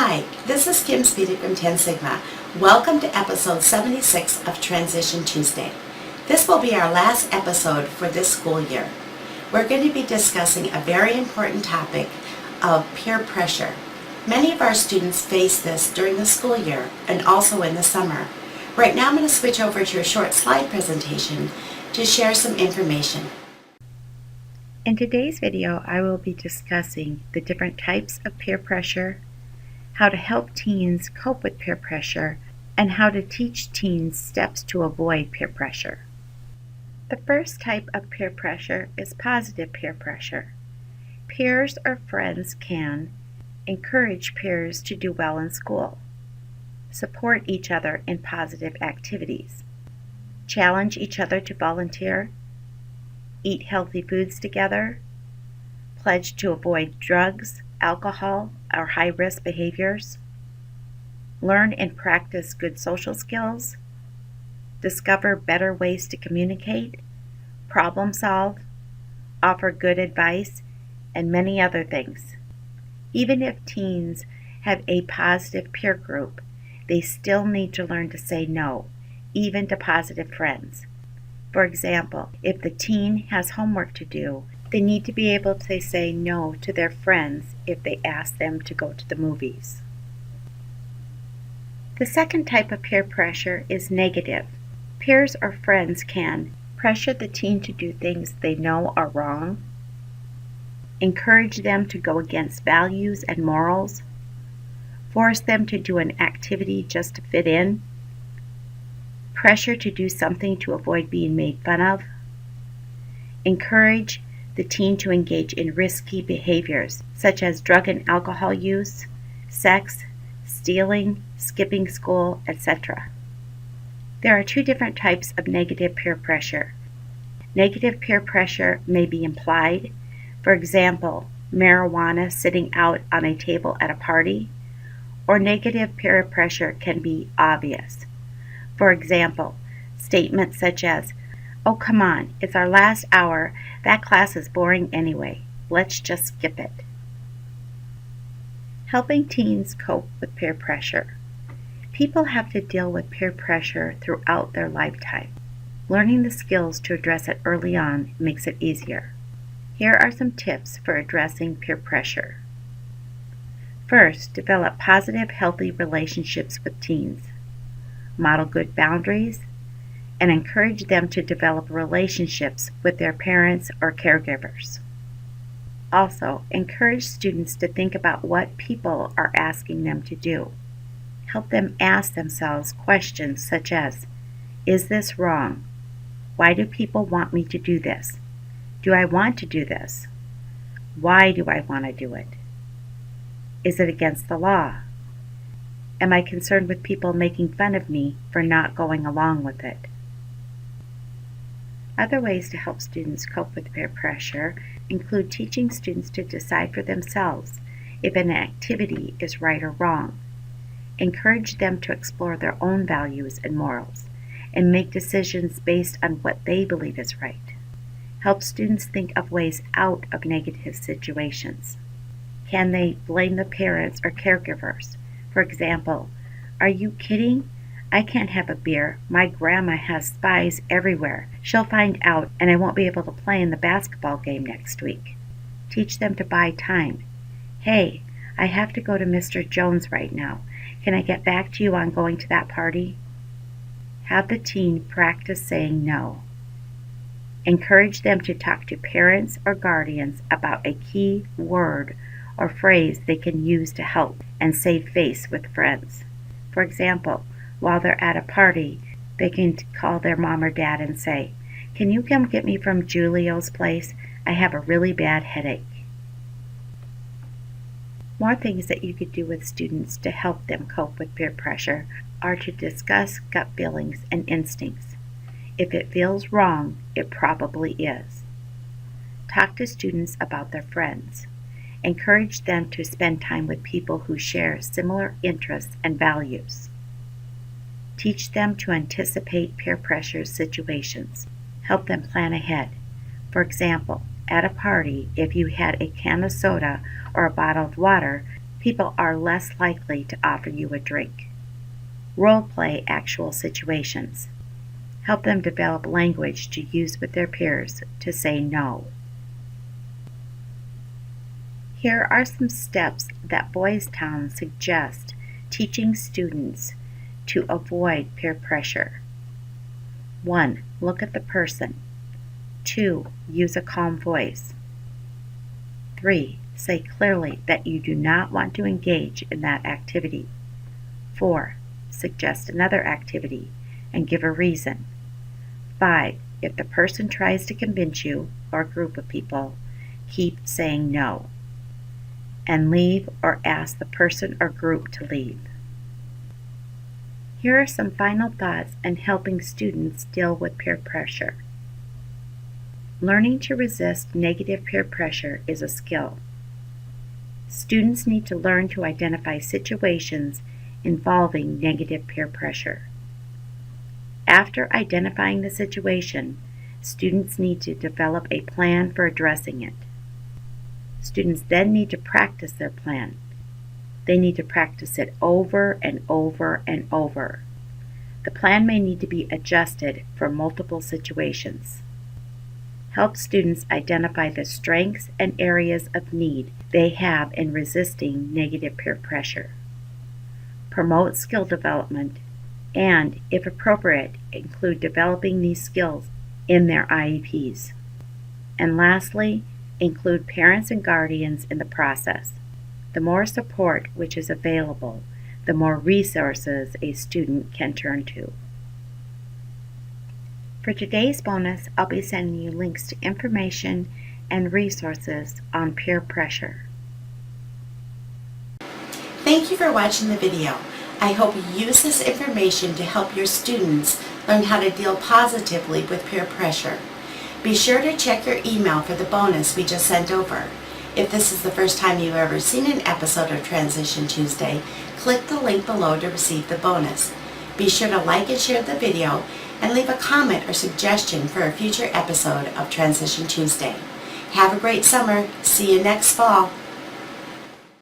Hi, this is Kim Speedy from 10 Sigma. Welcome to episode 76 of Transition Tuesday. This will be our last episode for this school year. We're going to be discussing a very important topic of peer pressure. Many of our students face this during the school year and also in the summer. Right now I'm going to switch over to a short slide presentation to share some information. In today's video, I will be discussing the different types of peer pressure, how to help teens cope with peer pressure, and how to teach teens steps to avoid peer pressure. The first type of peer pressure is positive peer pressure. Peers or friends can encourage peers to do well in school, support each other in positive activities, challenge each other to volunteer, eat healthy foods together, pledge to avoid drugs, alcohol, or high-risk behaviors, learn and practice good social skills, discover better ways to communicate, problem solve, offer good advice, and many other things. Even if teens have a positive peer group, they still need to learn to say no, even to positive friends. For example, if the teen has homework to do, they need to be able to say no to their friends if they ask them to go to the movies. The second type of peer pressure is negative. Peers or friends can pressure the teen to do things they know are wrong, encourage them to go against values and morals, force them to do an activity just to fit in, pressure to do something to avoid being made fun of, encourage the teen to engage in risky behaviors such as drug and alcohol use, sex, stealing, skipping school, etc. There are two different types of negative peer pressure. Negative peer pressure may be implied, for example, marijuana sitting out on a table at a party, or negative peer pressure can be obvious. For example, statements such as, "Oh, come on, it's our last hour. That class is boring anyway. Let's just skip it." Helping teens cope with peer pressure. People have to deal with peer pressure throughout their lifetime. Learning the skills to address it early on makes it easier. Here are some tips for addressing peer pressure. First, develop positive, healthy relationships with teens. Model good boundaries, and encourage them to develop relationships with their parents or caregivers. Also, encourage students to think about what people are asking them to do. Help them ask themselves questions such as, "Is this wrong? Why do people want me to do this? Do I want to do this? Why do I want to do it? Is it against the law? Am I concerned with people making fun of me for not going along with it?" Other ways to help students cope with peer pressure include teaching students to decide for themselves if an activity is right or wrong. Encourage them to explore their own values and morals and make decisions based on what they believe is right. Help students think of ways out of negative situations. Can they blame the parents or caregivers? For example, "Are you kidding? I can't have a beer. My grandma has spies everywhere. She'll find out and I won't be able to play in the basketball game next week." Teach them to buy time. "Hey, I have to go to Mr. Jones right now. Can I get back to you on going to that party?" Have the teen practice saying no. Encourage them to talk to parents or guardians about a key word or phrase they can use to help and save face with friends. For example, while they're at a party, they can call their mom or dad and say, "Can you come get me from Julio's place? I have a really bad headache." More things that you could do with students to help them cope with peer pressure are to discuss gut feelings and instincts. If it feels wrong, it probably is. Talk to students about their friends. Encourage them to spend time with people who share similar interests and values. Teach them to anticipate peer pressure situations. Help them plan ahead. For example, at a party, if you had a can of soda or a bottle of water, people are less likely to offer you a drink. Role-play actual situations. Help them develop language to use with their peers to say no. Here are some steps that Boys Town suggests teaching students to avoid peer pressure. 1. Look at the person. 2. Use a calm voice. 3. Say clearly that you do not want to engage in that activity. 4. Suggest another activity and give a reason. 5. If the person tries to convince you or a group of people, keep saying no. And leave or ask the person or group to leave. Here are some final thoughts on helping students deal with peer pressure. Learning to resist negative peer pressure is a skill. Students need to learn to identify situations involving negative peer pressure. After identifying the situation, students need to develop a plan for addressing it. Students then need to practice their plan. They need to practice it over and over and over. The plan may need to be adjusted for multiple situations. Help students identify the strengths and areas of need they have in resisting negative peer pressure. Promote skill development and, if appropriate, include developing these skills in their IEPs. And lastly, include parents and guardians in the process. The more support which is available, the more resources a student can turn to. For today's bonus, I'll be sending you links to information and resources on peer pressure. Thank you for watching the video. I hope you use this information to help your students learn how to deal positively with peer pressure. Be sure to check your email for the bonus we just sent over. If this is the first time you've ever seen an episode of Transition Tuesday, click the link below to receive the bonus. Be sure to like and share the video and leave a comment or suggestion for a future episode of Transition Tuesday. Have a great summer. See you next fall.